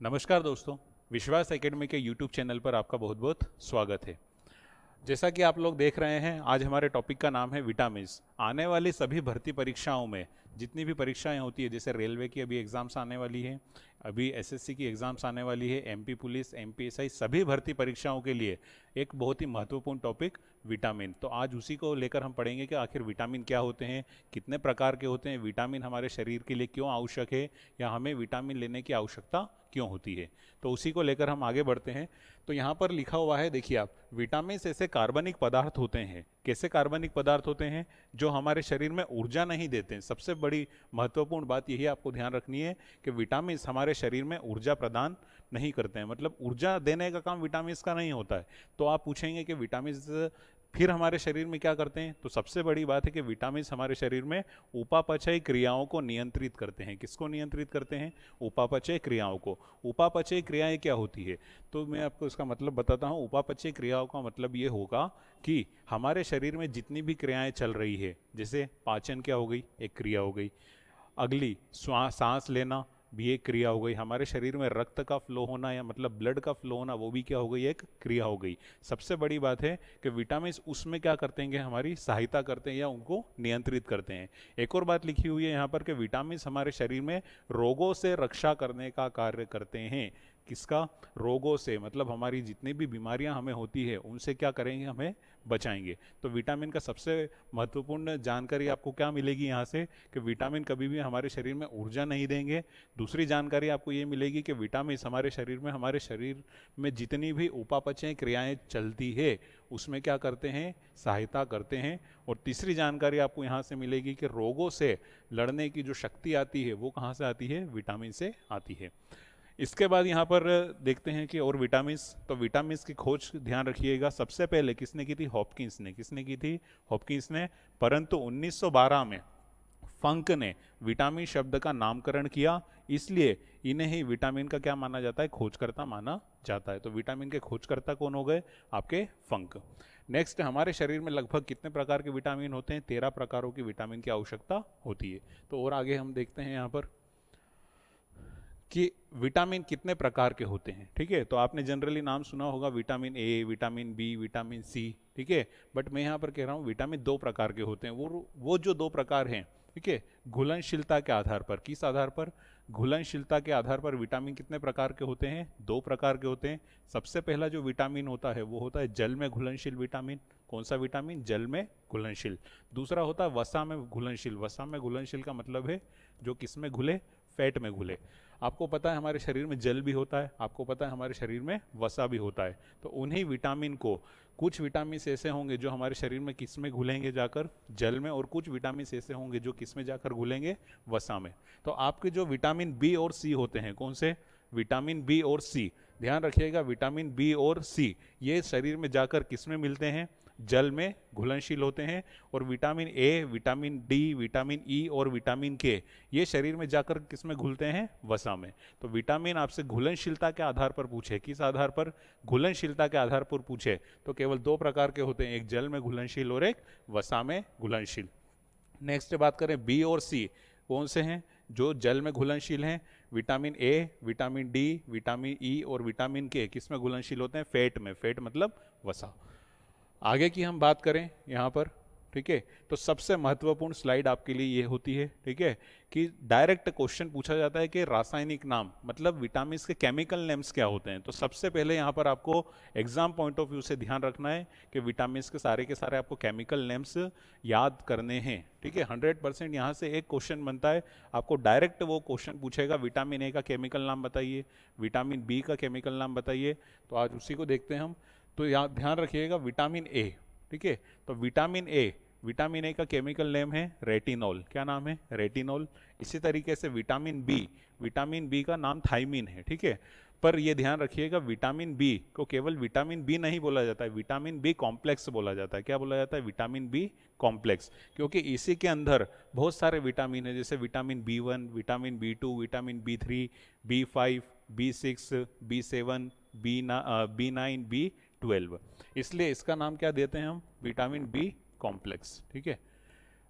नमस्कार दोस्तों, विश्वास एकेडमी के यूट्यूब चैनल पर आपका बहुत बहुत स्वागत है। जैसा कि आप लोग देख रहे हैं, आज हमारे टॉपिक का नाम है विटामिन्स। आने वाली सभी भर्ती परीक्षाओं में जितनी भी परीक्षाएं होती है, जैसे रेलवे की अभी एग्ज़ाम्स आने वाली है, अभी एसएससी की एग्ज़ाम्स आने वाली है, एमपी पुलिस, एमपीएसआई, सभी भर्ती परीक्षाओं के लिए एक बहुत ही महत्वपूर्ण टॉपिक विटामिन। तो आज उसी को लेकर हम पढ़ेंगे कि आखिर विटामिन क्या होते हैं, कितने प्रकार के होते हैं, विटामिन हमारे शरीर के लिए क्यों आवश्यक है, या हमें विटामिन लेने की आवश्यकता क्यों होती है। तो उसी को लेकर हम आगे बढ़ते हैं। तो यहाँ पर लिखा हुआ है, देखिए आप, विटामिन ऐसे कार्बनिक पदार्थ होते हैं। कैसे कार्बनिक पदार्थ होते हैं? जो हमारे शरीर में ऊर्जा नहीं देते हैं। सबसे बड़ी महत्वपूर्ण बात यही आपको ध्यान रखनी है कि विटामिन हमारे शरीर में ऊर्जा प्रदान नहीं करते हैं, मतलब ऊर्जा देने का काम विटामिन का नहीं होता है। तो आप पूछेंगे कि विटामिन फिर हमारे शरीर में क्या करते हैं? तो सबसे बड़ी बात है कि विटामिन हमारे शरीर में उपापचय क्रियाओं को नियंत्रित करते हैं। किसको नियंत्रित करते हैं? उपापचय क्रियाओं को। उपापचय क्रियाएं क्या होती है? तो मैं आपको इसका मतलब बताता हूँ। उपापचय क्रियाओं का मतलब ये होगा कि हमारे शरीर में जितनी भी क्रियाएं चल रही है, जैसे पाचन क्या हो गई, एक क्रिया हो गई। अगली सांस लेना भी एक क्रिया हो गई। हमारे शरीर में रक्त का फ्लो होना, या मतलब ब्लड का फ्लो होना, वो भी क्या हो गई, एक क्रिया हो गई। सबसे बड़ी बात है कि विटामिन उसमें क्या करते हैं, हमारी सहायता करते हैं या उनको नियंत्रित करते हैं। एक और बात लिखी हुई है यहाँ पर कि विटामिन हमारे शरीर में रोगों से रक्षा करने का कार्य करते हैं। किसका? रोगों से, मतलब हमारी जितनी भी बीमारियां हमें होती है उनसे क्या करेंगे, हमें बचाएंगे। तो विटामिन का सबसे महत्वपूर्ण जानकारी आपको क्या मिलेगी यहाँ से, कि विटामिन कभी भी हमारे शरीर में ऊर्जा नहीं देंगे। दूसरी जानकारी आपको ये मिलेगी कि विटामिन हमारे शरीर में जितनी भी उपापचय क्रियाएं चलती है उसमें क्या करते हैं, सहायता करते हैं। और तीसरी जानकारी आपको यहाँ से मिलेगी कि रोगों से लड़ने की जो शक्ति आती है वो कहाँ से आती है, विटामिन से आती है। इसके बाद यहाँ पर देखते हैं कि और विटामिन्स। तो विटामिन्स की खोज ध्यान रखिएगा, सबसे पहले किसने की थी? हॉपकिंस ने। किसने की थी? हॉपकिंस ने। परंतु 1912 में फंक ने विटामिन शब्द का नामकरण किया, इसलिए इन्हें ही विटामिन का क्या माना जाता है, खोजकर्ता माना जाता है। तो विटामिन के खोजकर्ता कौन हो गए? आपके फंक। नेक्स्ट, हमारे शरीर में लगभग कितने प्रकार के विटामिन होते हैं? 13 प्रकारों की विटामिन की आवश्यकता होती है। तो और आगे हम देखते हैं यहाँ पर कि विटामिन कितने प्रकार के होते हैं। ठीक है, तो आपने जनरली नाम सुना होगा, vitamin A, vitamin B, vitamin C. ठीक है, बट मैं यहाँ पर कह रहा हूँ विटामिन दो प्रकार के होते हैं। वो जो दो प्रकार हैं, ठीक है, घुलनशीलता के आधार पर। किस आधार पर? घुलनशीलता के आधार पर विटामिन कितने प्रकार के होते हैं? दो प्रकार के होते हैं। सबसे पहला जो विटामिन होता है वो होता है जल में घुलनशील विटामिन। कौन सा विटामिन? जल में घुलनशील। दूसरा होता है वसा में घुलनशील। वसा में घुलनशील का मतलब है जो किस में घुले? फैट में घुले। आपको पता है हमारे शरीर में जल भी होता है, आपको पता है हमारे शरीर में वसा भी होता है। तो उन्हीं विटामिन को, कुछ विटामिन ऐसे होंगे जो हमारे शरीर में किस में घुलेंगे? जाकर जल में। और कुछ विटामिन ऐसे होंगे जो किस में जाकर घुलेंगे? वसा में। तो आपके जो विटामिन बी और सी होते हैं, कौन से? विटामिन बी और सी। ध्यान रखिएगा, विटामिन बी और सी ये शरीर में जाकर किस में मिलते हैं? जल में घुलनशील होते हैं। और vitamin A, vitamin D, vitamin E और विटामिन के ये शरीर में जाकर किस में घुलते हैं? वसा में। तो विटामिन आपसे घुलनशीलता के आधार पर पूछे, किस आधार पर? घुलनशीलता के आधार पर पूछे तो केवल दो प्रकार के होते हैं, एक जल में घुलनशील और एक वसा में घुलनशील। नेक्स्ट बात करें बी और सी, कौन से हैं जो जल में घुलनशील हैं? Vitamin A, vitamin D, vitamin E और विटामिन के किस में घुलनशील होते हैं? फैट में। फैट मतलब वसा। आगे की हम बात करें यहाँ पर, ठीक है, तो सबसे महत्वपूर्ण स्लाइड आपके लिए ये होती है, ठीक है, कि डायरेक्ट क्वेश्चन पूछा जाता है कि रासायनिक नाम, मतलब विटामिन के केमिकल नेम्स क्या होते हैं। तो सबसे पहले यहाँ पर आपको एग्जाम पॉइंट ऑफ व्यू से ध्यान रखना है कि विटामिन के सारे आपको केमिकल नेम्स याद करने हैं। ठीक है, 100% यहाँ से एक क्वेश्चन बनता है, आपको डायरेक्ट वो क्वेश्चन पूछेगा, विटामिन ए का केमिकल नाम बताइए, विटामिन बी का केमिकल नाम बताइए। तो आज उसी को देखते हैं हम। तो यहाँ ध्यान रखिएगा, विटामिन ए, ठीक है, तो विटामिन ए का केमिकल नेम है रेटिनॉल। क्या नाम है? रेटिनॉल। इसी तरीके से विटामिन बी का नाम थाइमिन है। ठीक है, पर ये ध्यान रखिएगा, विटामिन बी को केवल विटामिन बी नहीं बोला जाता है, विटामिन बी कॉम्प्लेक्स बोला जाता है। क्या बोला जाता है? Vitamin B complex. क्योंकि इसी के अंदर बहुत सारे विटामिन है, जैसे vitamin B one, vitamin B two, vitamin B three, B five, B six, B seven, B nine, B 12। इसलिए इसका नाम क्या देते हैं हम? Vitamin B complex. ठीक है,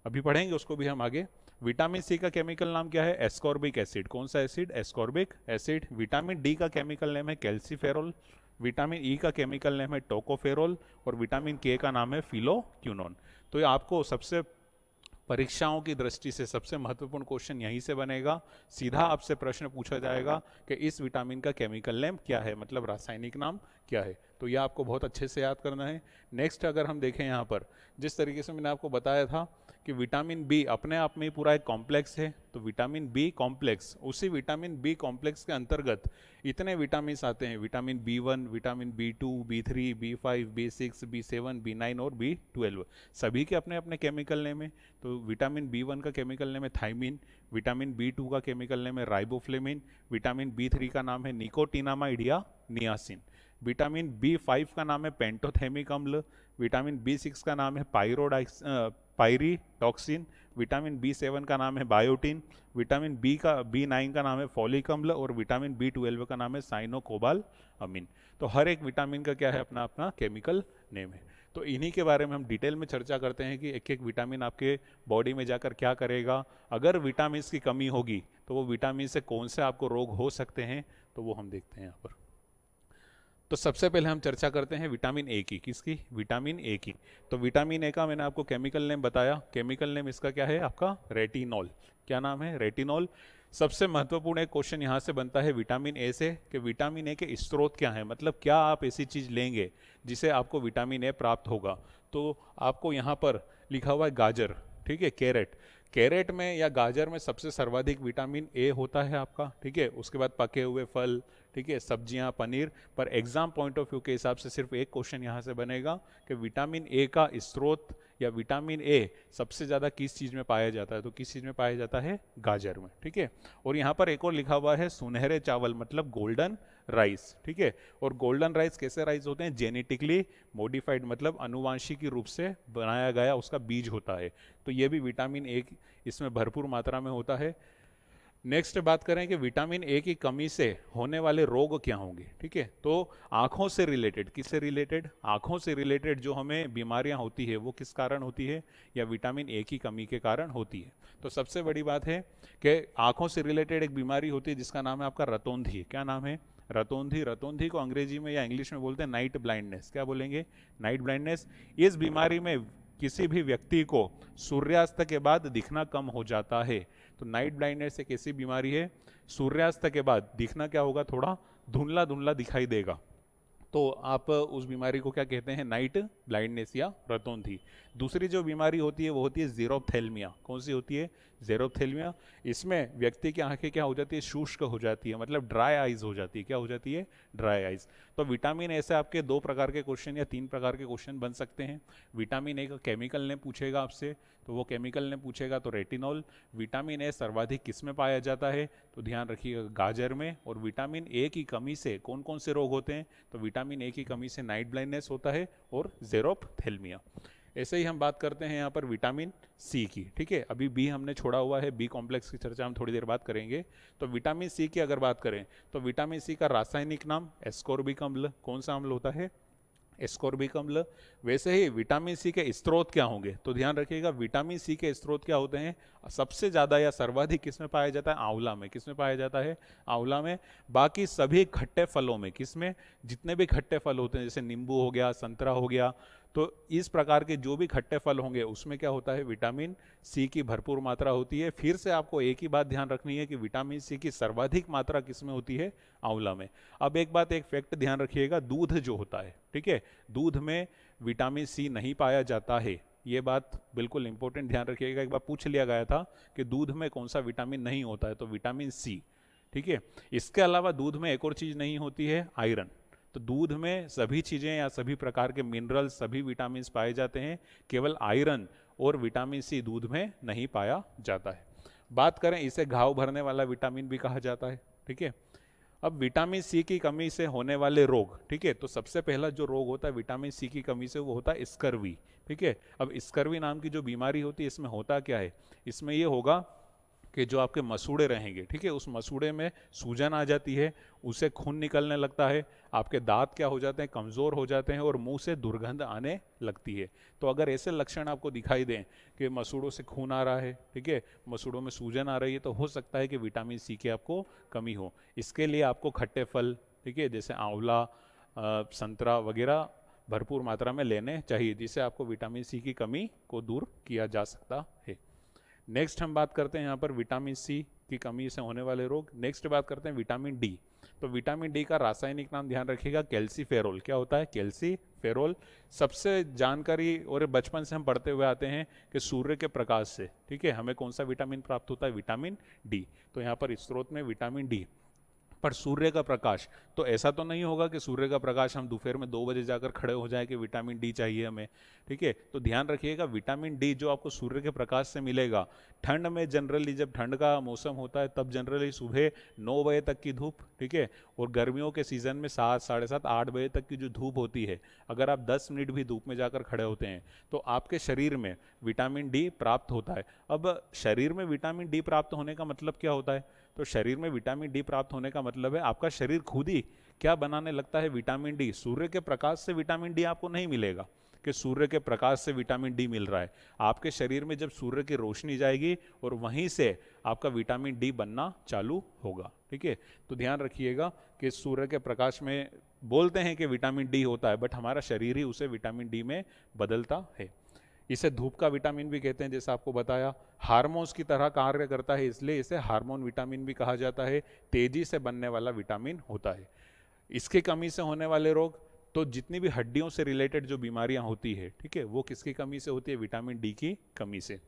अभी पढ़ेंगे उसको भी हम आगे। विटामिन सी का केमिकल नाम क्या है? Ascorbic acid. कौन सा acid? Ascorbic acid. Vitamin D का केमिकल नेम है कैल्सीफेरॉल। विटामिन ई का केमिकल नेम है टोकोफेरॉल। और विटामिन के का नाम है फिलोक्यूनोन। तो ये आपको सबसे परीक्षाओं की दृष्टि से सबसे महत्वपूर्ण क्वेश्चन यहीं से बनेगा। सीधा आपसे प्रश्न पूछा जाएगा कि इस विटामिन का केमिकल नेम क्या है, मतलब रासायनिक नाम क्या है। तो यह आपको बहुत अच्छे से याद करना है। नेक्स्ट अगर हम देखें यहाँ पर, जिस तरीके से मैंने आपको बताया था कि विटामिन बी अपने आप में पूरा एक कॉम्प्लेक्स है, तो विटामिन बी कॉम्प्लेक्स, उसी विटामिन बी कॉम्प्लेक्स के अंतर्गत इतने विटामिन आते हैं, vitamin B1, vitamin बी2, B3, B5, B6, बी7, बी9 और बी12। सभी के अपने अपने केमिकल नेम है। तो विटामिन बी1 का केमिकल नेम है थाइमिन, विटामिन बी2 का केमिकल नेम है राइबोफ्लेविन, विटामिन बी3 का नाम है निकोटिनामाइड या नियासिन, विटामिन बी5 का नाम है पेंटोथेमिक अम्ल, विटामिन बी6 का नाम है पायरिटॉक्सिन, विटामिन बी7 का नाम है बायोटिन, विटामिन बी9 का नाम है फॉलिक अम्ल और विटामिन बी12 का नाम है साइनोकोबाल अमीन। तो हर एक विटामिन का क्या है? अपना अपना केमिकल नेम है। तो इन्हीं के बारे में हम डिटेल में चर्चा करते हैं कि एक एक विटामिन आपके बॉडी में जाकर क्या करेगा। अगर विटामिन की कमी होगी तो वो विटामिन से कौन से आपको रोग हो सकते हैं, तो वो हम देखते हैं यहाँ पर। तो सबसे पहले हम चर्चा करते हैं विटामिन ए की। किसकी? विटामिन ए की। तो विटामिन ए का मैंने आपको केमिकल नेम बताया। केमिकल नेम इसका क्या है? आपका रेटिनॉल। क्या नाम है? रेटिनॉल। सबसे महत्वपूर्ण एक क्वेश्चन यहाँ से बनता है विटामिन ए से कि विटामिन ए के स्रोत क्या है, मतलब क्या आप ऐसी चीज़ लेंगे जिसे आपको विटामिन ए प्राप्त होगा। तो आपको यहाँ पर लिखा हुआ है गाजर, ठीक है, कैरेट। कैरेट में या गाजर में सबसे सर्वाधिक विटामिन ए होता है आपका, ठीक है। उसके बाद पके हुए फल, ठीक है, सब्जियां, पनीर। पर एग्जाम पॉइंट ऑफ व्यू के हिसाब से सिर्फ एक क्वेश्चन यहाँ से बनेगा कि विटामिन ए का स्रोत या विटामिन ए सबसे ज़्यादा किस चीज़ में पाया जाता है। तो किस चीज़ में पाया जाता है? गाजर में, ठीक है। और यहाँ पर एक और लिखा हुआ है सुनहरे चावल, मतलब गोल्डन राइस, ठीक है। और गोल्डन राइस कैसे राइस होते हैं? जेनेटिकली मॉडिफाइड, मतलब अनुवांशिक रूप से बनाया गया उसका बीज होता है। तो ये भी विटामिन ए इसमें भरपूर मात्रा में होता है। नेक्स्ट बात करें कि विटामिन ए की कमी से होने वाले रोग क्या होंगे, ठीक है। तो आंखों से रिलेटेड, किससे रिलेटेड? आंखों से रिलेटेड जो हमें बीमारियां होती है वो किस कारण होती है? या विटामिन ए की कमी के कारण होती है। तो सबसे बड़ी बात है कि आंखों से रिलेटेड एक बीमारी होती है जिसका नाम है आपका रतौंधी। क्या नाम है? रतौंधी। रतौंधी को अंग्रेजी में या इंग्लिश में बोलते हैं नाइट ब्लाइंडनेस। क्या बोलेंगे? Night blindness. इस बीमारी में किसी भी व्यक्ति को सूर्यास्त के बाद दिखना कम हो जाता है। तो नाइट ब्लाइंडनेस एक ऐसी बीमारी है, सूर्यास्त के बाद दिखना क्या होगा? थोड़ा धुंधला धुंधला दिखाई देगा। तो आप उस बीमारी को क्या कहते हैं? नाइट ब्लाइंडनेस या रतौंधी। दूसरी जो बीमारी होती है वो होती है ज़ेरोप्थेल्मिया। कौन सी होती है? ज़ेरोप्थेल्मिया। इसमें व्यक्ति की आंखें क्या हो जाती है? शुष्क हो जाती है, मतलब ड्राई आइज हो जाती है। क्या हो जाती है? Dry eyes. तो विटामिन ए से आपके 2 प्रकार के क्वेश्चन या 3 प्रकार के क्वेश्चन बन सकते हैं। विटामिन ए का केमिकल नेम पूछेगा आपसे, तो वो केमिकल नेम पूछेगा तो रेटिनॉल। विटामिन ए सर्वाधिक किस में पाया जाता है? तो ध्यान रखिएगा गाजर में। और विटामिन ए की कमी से कौन कौन से रोग होते हैं? तो विटामिन ए की कमी से नाइट ब्लाइंडनेस होता है और ज़ेरोप्थेल्मिया। ऐसे ही हम बात करते हैं यहाँ पर विटामिन सी की, ठीक है। अभी बी हमने छोड़ा हुआ है, बी कॉम्प्लेक्स की चर्चा हम थोड़ी देर बाद करेंगे। तो विटामिन सी की अगर बात करें तो विटामिन सी का रासायनिक नाम एस्कॉर्बिक अम्ल। कौन सा अम्ल होता है? एस्कॉर्बिक अम्ल। वैसे ही विटामिन सी के स्रोत क्या होंगे? तो ध्यान रखिएगा विटामिन सी के स्रोत क्या होते हैं? सबसे ज़्यादा या सर्वाधिक किसमें पाया जाता है? आंवला में। किसमें पाया जाता है? आंवला में। बाकी सभी खट्टे फलों में। किसमें? जितने भी खट्टे फल होते हैं, जैसे नींबू हो गया, संतरा हो गया, तो इस प्रकार के जो भी खट्टे फल होंगे उसमें क्या होता है? विटामिन सी की भरपूर मात्रा होती है। फिर से आपको एक ही बात ध्यान रखनी है कि विटामिन सी की सर्वाधिक मात्रा किसमें होती है? आंवला में। अब एक बात, एक फैक्ट ध्यान रखिएगा, दूध जो होता है, ठीक है, दूध में विटामिन सी नहीं पाया जाता है। ये बात बिल्कुल इंपॉर्टेंट ध्यान रखिएगा। एक बार पूछ लिया गया था कि दूध में कौन सा विटामिन नहीं होता है, तो विटामिन सी, ठीक है। इसके अलावा दूध में एक और चीज नहीं होती है, आयरन। तो दूध में सभी चीजें या सभी प्रकार के मिनरल्स, सभी विटामिन पाए जाते हैं, केवल आयरन और विटामिन सी दूध में नहीं पाया जाता है। बात करें, इसे घाव भरने वाला विटामिन भी कहा जाता है, ठीक है। अब विटामिन सी की कमी से होने वाले रोग, ठीक है, तो सबसे पहला जो रोग होता है विटामिन सी की कमी से, वो होता है स्कर्वी, ठीक है। अब स्कर्वी नाम की जो बीमारी होती है, इसमें होता क्या है? इसमें ये होगा कि जो आपके मसूड़े रहेंगे, ठीक है, उस मसूड़े में सूजन आ जाती है, उससे खून निकलने लगता है, आपके दांत क्या हो जाते हैं, कमज़ोर हो जाते हैं और मुंह से दुर्गंध आने लगती है। तो अगर ऐसे लक्षण आपको दिखाई दें कि मसूड़ों से खून आ रहा है, ठीक है, मसूड़ों में सूजन आ रही है, तो हो सकता है कि विटामिन सी की आपको कमी हो। इसके लिए आपको खट्टे फल, ठीक है, जैसे आंवला, संतरा वगैरह भरपूर मात्रा में लेने चाहिए, जिससे आपको विटामिन सी की कमी को दूर किया जा सकता है। नेक्स्ट हम बात करते हैं यहाँ पर विटामिन सी की कमी से होने वाले रोग। नेक्स्ट बात करते हैं विटामिन डी। तो विटामिन डी का रासायनिक नाम ध्यान रखिएगा, कैल्सीफेरोल। क्या होता है? कैल्सीफेरोल। सबसे जानकारी और बचपन से हम पढ़ते हुए आते हैं कि सूर्य के प्रकाश से, ठीक है, हमें कौन सा विटामिन प्राप्त होता है? Vitamin D. तो यहाँ पर स्रोत में विटामिन डी, पर सूर्य का प्रकाश, तो ऐसा तो नहीं होगा कि सूर्य का प्रकाश हम दोपहर में 2 बजे जाकर खड़े हो जाए कि विटामिन डी चाहिए हमें, ठीक है। तो ध्यान रखिएगा, विटामिन डी जो आपको सूर्य के प्रकाश से मिलेगा, ठंड में जनरली, जब ठंड का मौसम होता है तब जनरली सुबह 9 बजे तक की धूप, ठीक है, और गर्मियों के सीजन में 7, साढ़े 7, 8 बजे तक की जो धूप होती है, अगर आप 10 मिनट भी धूप में जाकर खड़े होते हैं तो आपके शरीर में विटामिन डी प्राप्त होता है। अब शरीर में विटामिन डी प्राप्त होने का मतलब क्या होता है? तो शरीर में विटामिन डी प्राप्त होने का मतलब है आपका शरीर खुद ही क्या बनाने लगता है? Vitamin D. सूर्य के प्रकाश से विटामिन डी आपको नहीं मिलेगा कि सूर्य के प्रकाश से विटामिन डी मिल रहा है। आपके शरीर में जब सूर्य की रोशनी जाएगी और वहीं से आपका विटामिन डी बनना चालू होगा, ठीक है। तो ध्यान रखिएगा कि सूर्य के प्रकाश में बोलते हैं कि विटामिन डी होता है, बट हमारा शरीर ही उसे विटामिन डी में बदलता है। इसे धूप का विटामिन भी कहते हैं, जैसा आपको बताया। हार्मोन्स की तरह कार्य करता है, इसलिए इसे हार्मोन विटामिन भी कहा जाता है। तेजी से बनने वाला विटामिन होता है। इसकी कमी से होने वाले रोग, तो जितनी भी हड्डियों से रिलेटेड जो बीमारियां होती है, ठीक है, वो किसकी कमी से होती है? विटामिन डी की कमी से।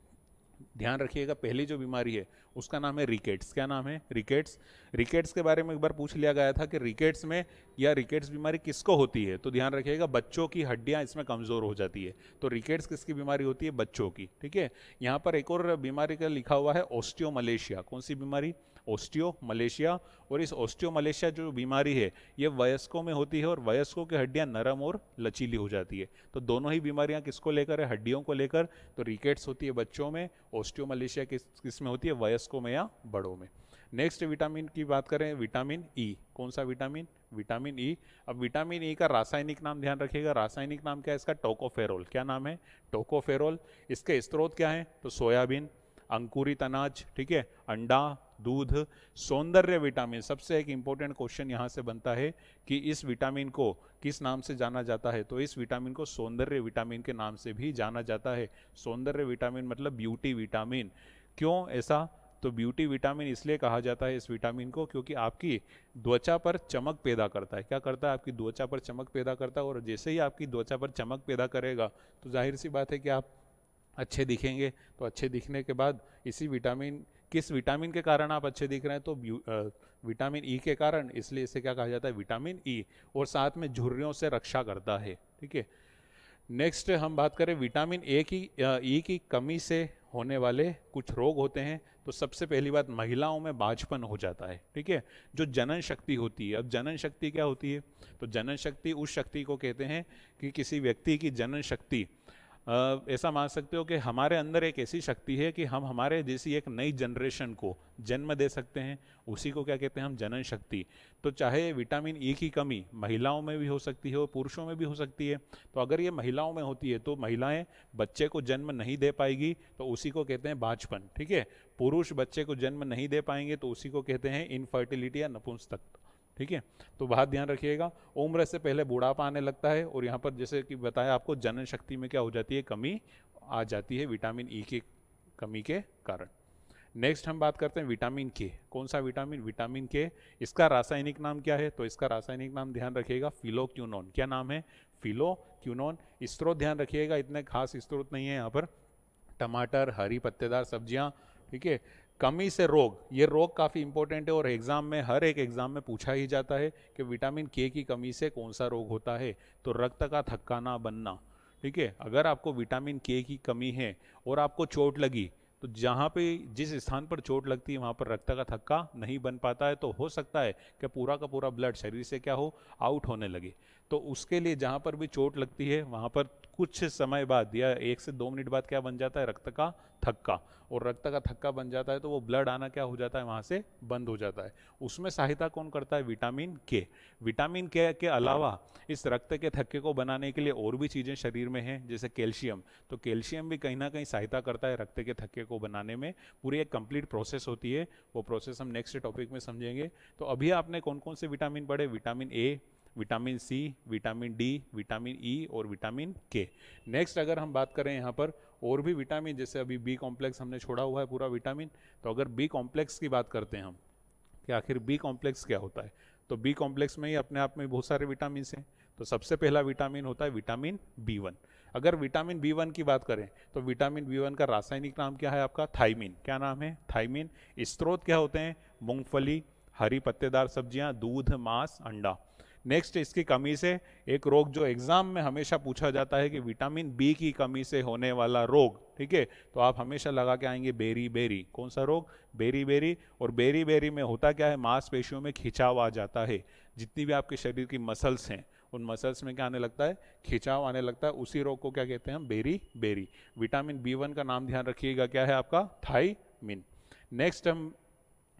ध्यान रखिएगा, पहली जो बीमारी है उसका नाम है रिकेट्स। क्या नाम है? रिकेट्स। रिकेट्स के बारे में एक बार पूछ लिया गया था कि रिकेट्स में या रिकेट्स बीमारी किसको होती है, तो ध्यान रखिएगा, बच्चों की हड्डियां इसमें कमजोर हो जाती है। तो रिकेट्स किसकी बीमारी होती है? बच्चों की, ठीक है। यहाँ पर एक और बीमारी का लिखा हुआ है, ओस्टियोमलेशिया। कौन सी बीमारी? ओस्टियोमलेशिया। और इस ओस्टियोमलेशिया जो बीमारी है ये वयस्कों में होती है, और वयस्कों की हड्डियां नरम और लचीली हो जाती है। तो दोनों ही बीमारियां किसको लेकर है? हड्डियों को लेकर। तो रिकेट्स होती है बच्चों में, ओस्टियोमलेशिया किस में होती है? वयस्कों में या बड़ों में। नेक्स्ट विटामिन की बात करें, विटामिन ई। कौन सा विटामिन? Vitamin E. अब विटामिन ई का रासायनिक नाम ध्यान रखिएगा, रासायनिक नाम क्या है इसका? टोकोफेरोल। क्या नाम है? टोकोफेरोल। इसके स्रोत क्या है? तो सोयाबीन, अंकुरित अनाज, ठीक है, अंडा, दूध। सौंदर्य विटामिन, सबसे एक इंपॉर्टेंट क्वेश्चन यहाँ से बनता है कि इस विटामिन को किस नाम से जाना जाता है? तो इस विटामिन को सौंदर्य विटामिन के नाम से भी जाना जाता है। सौंदर्य विटामिन मतलब ब्यूटी विटामिन। क्यों ऐसा? तो ब्यूटी विटामिन इसलिए कहा जाता है इस विटामिन को क्योंकि आपकी त्वचा पर चमक पैदा करता है। क्या करता है? आपकी त्वचा पर चमक पैदा करता है, और जैसे ही आपकी त्वचा पर चमक पैदा करेगा तो जाहिर सी बात है कि आप अच्छे दिखेंगे। तो अच्छे दिखने के बाद इसी विटामिन, किस विटामिन के कारण आप अच्छे दिख रहे हैं? तो विटामिन ई के कारण, इसलिए इसे क्या कहा जाता है? Vitamin E. और साथ में झुर्रियों से रक्षा करता है, ठीक है। नेक्स्ट हम बात करें विटामिन ई की कमी से होने वाले कुछ रोग होते हैं। तो सबसे पहली बात, महिलाओं में बाझपन हो जाता है, ठीक है, जो जनन शक्ति होती है। अब जनन शक्ति क्या होती है? तो जनन शक्ति उस शक्ति को कहते हैं कि किसी व्यक्ति की जनन शक्ति, ऐसा मान सकते हो कि हमारे अंदर एक ऐसी शक्ति है कि हम हमारे जैसी एक नई जनरेशन को जन्म दे सकते हैं। उसी को क्या कहते हैं हम? जनन शक्ति। तो चाहे विटामिन ई की कमी महिलाओं में भी हो सकती है और पुरुषों में भी हो सकती है। तो अगर ये महिलाओं में होती है तो महिलाएं बच्चे को जन्म नहीं दे पाएगी, तो उसी को कहते हैं बाझपन, ठीक है। पुरुष बच्चे को जन्म नहीं दे पाएंगे तो उसी को कहते हैं इनफर्टिलिटी या नपुंसकता, ठीक है। तो बात ध्यान रखिएगा, उम्र से पहले बुढ़ापा आने लगता है, और यहाँ पर जैसे कि बताया आपको, जनन शक्ति में क्या हो जाती है? कमी आ जाती है विटामिन ई की कमी के कारण। नेक्स्ट हम बात करते हैं विटामिन के। कौन सा विटामिन? विटामिन के। इसका रासायनिक नाम क्या है? तो इसका रासायनिक नाम ध्यान रखिएगा, फिलोक्यूनोन। क्या नाम है? फिलोक्यूनोन। स्रोत ध्यान रखिएगा, इतने खास स्रोत नहीं है यहाँ पर। टमाटर, हरी पत्तेदार सब्जियाँ, ठीक है। कमी से रोग, ये रोग काफ़ी इंपॉर्टेंट है और एग्जाम में, हर एक एग्जाम में पूछा ही जाता है कि विटामिन के की कमी से कौन सा रोग होता है? तो रक्त का थक्का बनना, ठीक है। अगर आपको विटामिन के की कमी है और आपको चोट लगी, तो जहाँ पे जिस स्थान पर चोट लगती है वहाँ पर रक्त का थक्का नहीं बन पाता है, तो हो सकता है कि पूरा का पूरा ब्लड शरीर से क्या हो? आउट होने लगे। तो उसके लिए जहाँ पर भी चोट लगती है वहाँ पर कुछ समय बाद या 1 से 2 मिनट बाद क्या बन जाता है, रक्त का थक्का, और रक्त का थक्का बन जाता है तो वो ब्लड आना क्या हो जाता है, वहाँ से बंद हो जाता है। उसमें सहायता कौन करता है, विटामिन के। विटामिन के अलावा इस रक्त के थक्के को बनाने के लिए और भी चीज़ें शरीर में हैं, जैसे कैल्शियम। तो कैल्शियम भी कहीं ना कहीं सहायता करता है रक्त के थक्के को बनाने में। पूरी एक कंप्लीट प्रोसेस होती है, वो प्रोसेस हम नेक्स्ट टॉपिक में समझेंगे। तो अभी आपने कौन कौन से विटामिन पढ़े, vitamin A, vitamin C, vitamin D, vitamin E और विटामिन के। नेक्स्ट अगर हम बात करें यहाँ पर और भी विटामिन, जैसे अभी बी कॉम्प्लेक्स हमने छोड़ा हुआ है पूरा विटामिन, तो अगर बी कॉम्प्लेक्स की बात करते हैं हम कि आखिर बी कॉम्प्लेक्स क्या होता है, तो बी कॉम्प्लेक्स में ही अपने आप में बहुत सारे विटामिन हैं। तो सबसे पहला विटामिन होता है विटामिन बी 1। अगर विटामिन बी 1 की बात करें तो विटामिन बी 1 का रासायनिक नाम क्या है आपका, थाइमिन। क्या नाम है, थाइमिन। स्रोत क्या होते हैं, मूंगफली, हरी पत्तेदार सब्जियां, दूध, मांस, अंडा। नेक्स्ट, इसकी कमी से एक रोग जो एग्जाम में हमेशा पूछा जाता है कि विटामिन बी की कमी से होने वाला रोग, ठीक है, तो आप हमेशा लगा के आएंगे बेरी बेरी। कौन सा रोग, बेरी बेरी। और बेरी बेरी में होता क्या है, मांसपेशियों में खिंचाव आ जाता है। जितनी भी आपके शरीर की मसल्स हैं उन मसल्स में क्या आने लगता है, खिंचाव आने लगता है। उसी रोग को क्या कहते हैं हम, बेरी बेरी। विटामिन बी 1 का नाम ध्यान रखिएगा, क्या है आपका, थाइमिन। नेक्स्ट हम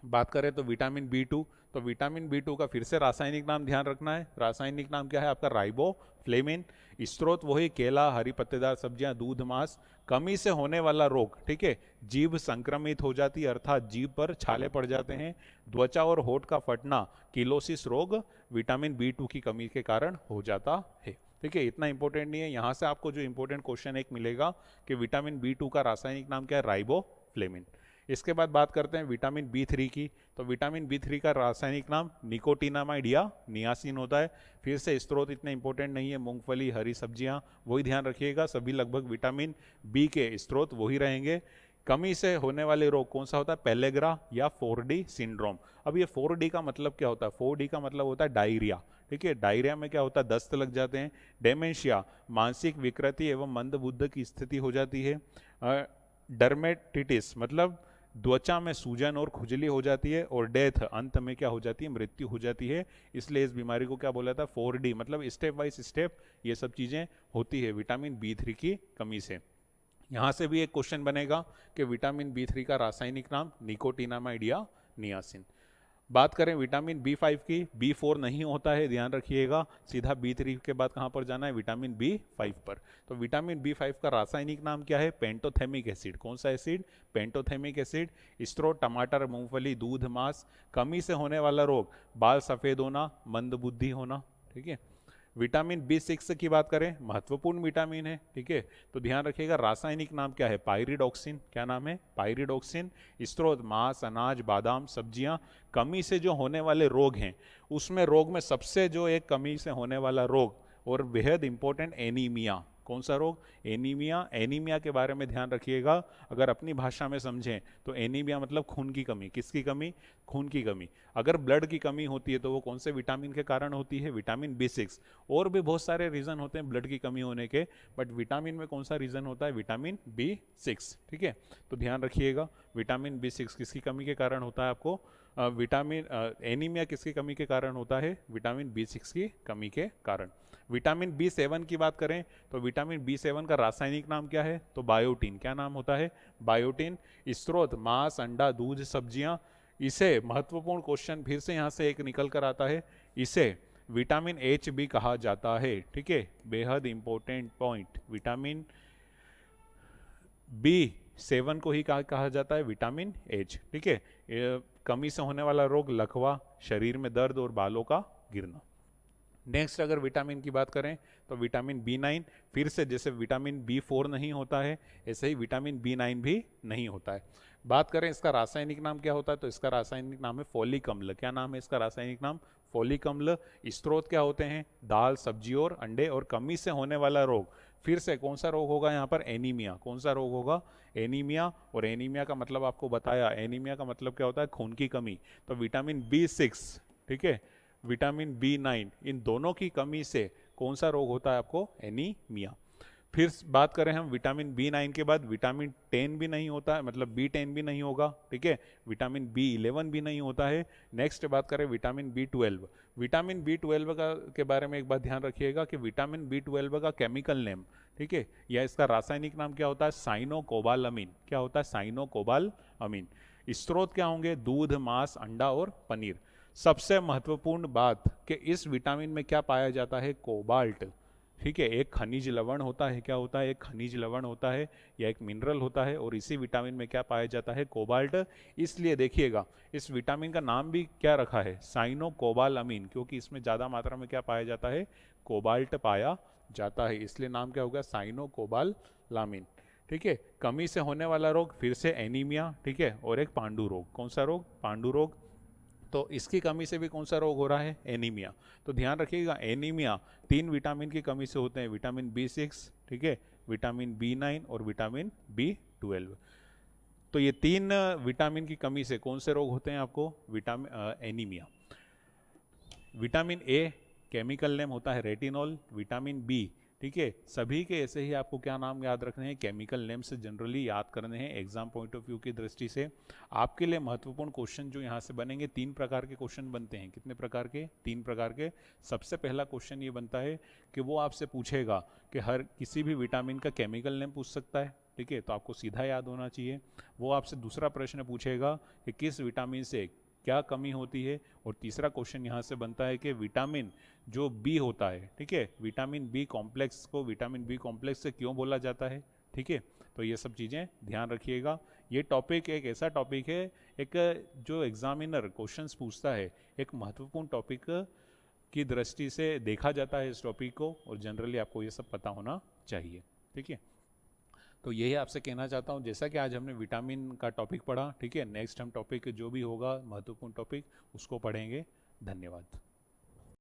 बात करें तो विटामिन बी 2। तो विटामिन बी 2 का फिर से रासायनिक नाम ध्यान रखना है। रासायनिक नाम क्या है आपका, राइबोफ्लेविन। स्रोत वही केला, हरी पत्तेदार सब्जियां, दूध, मांस। कमी से होने वाला रोग, ठीक है, जीभ संक्रमित हो जाती है, अर्थात जीभ पर छाले पड़ जाते हैं। त्वचा और होठ का फटना, किलोसिस रोग, विटामिन बी 2 की कमी के कारण हो जाता है। ठीक है, इतना इंपॉर्टेंट नहीं है। यहाँ से आपको जो इंपॉर्टेंट क्वेश्चन एक मिलेगा कि विटामिन बी 2 का रासायनिक नाम क्या है, राइबोफ्लेविन। इसके बाद बात करते हैं विटामिन बी 3 की। तो विटामिन बी 3 का रासायनिक नाम निकोटिनामाइड या नियासिन होता है। फिर से स्रोत इतने इंपॉर्टेंट नहीं है, मूंगफली, हरी सब्जियां, वही ध्यान रखिएगा। सभी लगभग विटामिन बी के स्रोत वही रहेंगे। कमी से होने वाले रोग कौन सा होता है, पेलेग्रा या 4D सिंड्रोम। अब ये 4D का मतलब क्या होता है, 4D का मतलब होता है डायरिया। ठीक है, डायरिया में क्या होता है, दस्त लग जाते हैं। डेमेंशिया, मानसिक विकृति एवं मंदबुद्ध की स्थिति हो जाती है। डर्मेटिटिस मतलब त्वचा में सूजन और खुजली हो जाती है। और डेथ, अंत में क्या हो जाती है, मृत्यु हो जाती है। इसलिए इस बीमारी को क्या बोला था, 4D, मतलब स्टेप बाय स्टेप ये सब चीज़ें होती है विटामिन बी 3 की कमी से। यहाँ से भी एक क्वेश्चन बनेगा कि विटामिन बी 3 का रासायनिक नाम निकोटिनामाइड या नियासिन। बात करें विटामिन बी 5 की, बी 4 नहीं होता है, ध्यान रखिएगा। सीधा बी 3 के बाद कहाँ पर जाना है, विटामिन बी 5 पर। तो विटामिन बी 5 का रासायनिक नाम क्या है, पेंटोथेमिक एसिड। कौन सा एसिड, पेंटोथेमिक एसिड। स्रोत टमाटर, मूंगफली, दूध, मांस। कमी से होने वाला रोग, बाल सफ़ेद होना, मंदबुद्धि होना। ठीक है, विटामिन बी 6 की बात करें, महत्वपूर्ण विटामिन है। ठीक है, तो ध्यान रखिएगा रासायनिक नाम क्या है, पायरिडॉक्सिन। क्या नाम है, पायरिडॉक्सिन। स्रोत मांस, अनाज, बादाम, सब्जियां। कमी से जो होने वाले रोग हैं उसमें रोग में सबसे जो एक कमी से होने वाला रोग और बेहद इंपॉर्टेंट, एनीमिया। कौन सा रोग, एनीमिया। एनीमिया के बारे में ध्यान रखिएगा। अगर अपनी भाषा में समझें तो एनीमिया मतलब खून की कमी। किसकी कमी, खून की कमी। अगर ब्लड की कमी होती है तो वो कौन से विटामिन के कारण होती है, विटामिन बी 6। और भी बहुत सारे रीज़न होते हैं ब्लड की कमी होने के, बट विटामिन में कौन सा रीज़न होता है, विटामिन बी 6। ठीक है, तो ध्यान रखिएगा विटामिन बी 6 किसकी कमी के कारण होता है आपको, एनीमिया किसकी कमी के कारण होता है, विटामिन बी 6 की कमी के कारण। विटामिन बी 7 की बात करें तो विटामिन बी 7 का रासायनिक नाम क्या है, तो बायोटीन। क्या नाम होता है, बायोटीन। स्रोत मांस, अंडा, दूध, सब्जियां। इसे महत्वपूर्ण क्वेश्चन फिर से यहाँ से एक निकल कर आता है, इसे विटामिन एच भी कहा जाता है। ठीक है, बेहद इंपॉर्टेंट पॉइंट, विटामिन बी 7 को ही कहा जाता है विटामिन एच। ठीक है, कमी से होने वाला रोग, लकवा, शरीर में दर्द और बालों का गिरना। नेक्स्ट अगर विटामिन की बात करें तो विटामिन बी 9, फिर से जैसे विटामिन बी 4 नहीं होता है ऐसे ही विटामिन बी 9 भी नहीं होता है। बात करें इसका रासायनिक नाम क्या होता है, तो इसका रासायनिक नाम है फोलिक अम्ल। क्या नाम है इसका रासायनिक नाम, फोलिक अम्ल। स्रोत क्या होते हैं, दाल, सब्जी और अंडे। और कमी से होने वाला रोग, फिर से कौन सा रोग होगा यहाँ पर, एनीमिया। कौन सा रोग होगा, एनीमिया। और एनीमिया का मतलब आपको बताया, एनीमिया का मतलब क्या होता है, खून की कमी। तो विटामिन बी 6, ठीक है, विटामिन बी 9, इन दोनों की कमी से कौन सा रोग होता है आपको, एनीमिया। फिर बात करें हम विटामिन B9 के बाद विटामिन 10 भी नहीं होता है, मतलब B10 भी नहीं होगा, ठीक है। विटामिन B11 भी नहीं होता है। नेक्स्ट बात करें विटामिन B12। विटामिन B12 का के बारे में एक बात ध्यान रखिएगा कि विटामिन B12 का केमिकल नेम, ठीक है, या इसका रासायनिक नाम क्या होता है, साइनोकोबालामीन। क्या होता है, साइनोकोबालामीन। स्रोत क्या होंगे, दूध, मांस, अंडा और पनीर। सबसे महत्वपूर्ण बात कि इस विटामिन में क्या पाया जाता है, कोबाल्ट, ठीक है। एक खनिज लवण होता है, क्या होता है, एक खनिज लवण होता है या एक मिनरल होता है, और इसी विटामिन में क्या पाया जाता है, कोबाल्ट। इसलिए देखिएगा इस विटामिन का नाम भी क्या रखा है, साइनोकोबालामीन, क्योंकि इसमें ज़्यादा मात्रा में क्या पाया जाता है, कोबाल्ट पाया जाता है, इसलिए नाम क्या होगा, साइनोकोबालामीन, ठीक है। कमी से होने वाला रोग फिर से एनीमिया, ठीक है, और एक पांडु रोग। कौन सा रोग, पांडु रोग। तो इसकी कमी से भी कौन सा रोग हो रहा है, एनीमिया। तो ध्यान रखिएगा एनीमिया 3 विटामिन की कमी से होते हैं, विटामिन B6, ठीक है, विटामिन B9 और विटामिन B12। तो ये 3 विटामिन की कमी से कौन से रोग होते हैं आपको, vitamin anaemia. Vitamin a chemical name होता है रेटिनॉल। विटामिन बी, ठीक है, सभी के ऐसे ही आपको क्या नाम याद रखने हैं, केमिकल नेम से जनरली याद करने हैं एग्जाम पॉइंट ऑफ व्यू की दृष्टि से। आपके लिए महत्वपूर्ण क्वेश्चन जो यहाँ से बनेंगे, 3 प्रकार के क्वेश्चन बनते हैं। कितने प्रकार के, 3 प्रकार के। सबसे पहला क्वेश्चन ये बनता है कि वो आपसे पूछेगा कि हर किसी भी विटामिन का केमिकल नेम पूछ सकता है, ठीक है, तो आपको सीधा याद होना चाहिए। वो आपसे दूसरा प्रश्न पूछेगा कि किस विटामिन से क्या कमी होती है, और तीसरा क्वेश्चन यहाँ से बनता है कि विटामिन जो बी होता है, ठीक है, विटामिन बी कॉम्प्लेक्स को विटामिन बी कॉम्प्लेक्स से क्यों बोला जाता है, ठीक है। तो ये सब चीज़ें ध्यान रखिएगा। ये टॉपिक एक ऐसा टॉपिक है, एक जो एग्जामिनर क्वेश्चंस पूछता है, एक महत्वपूर्ण टॉपिक की दृष्टि से देखा जाता है इस टॉपिक को, और जनरली आपको ये सब पता होना चाहिए, ठीक है। तो यही आपसे कहना चाहता हूँ, जैसा कि आज हमने विटामिन का टॉपिक पढ़ा, ठीक है, नेक्स्ट हम टॉपिक जो भी होगा महत्वपूर्ण टॉपिक उसको पढ़ेंगे। धन्यवाद।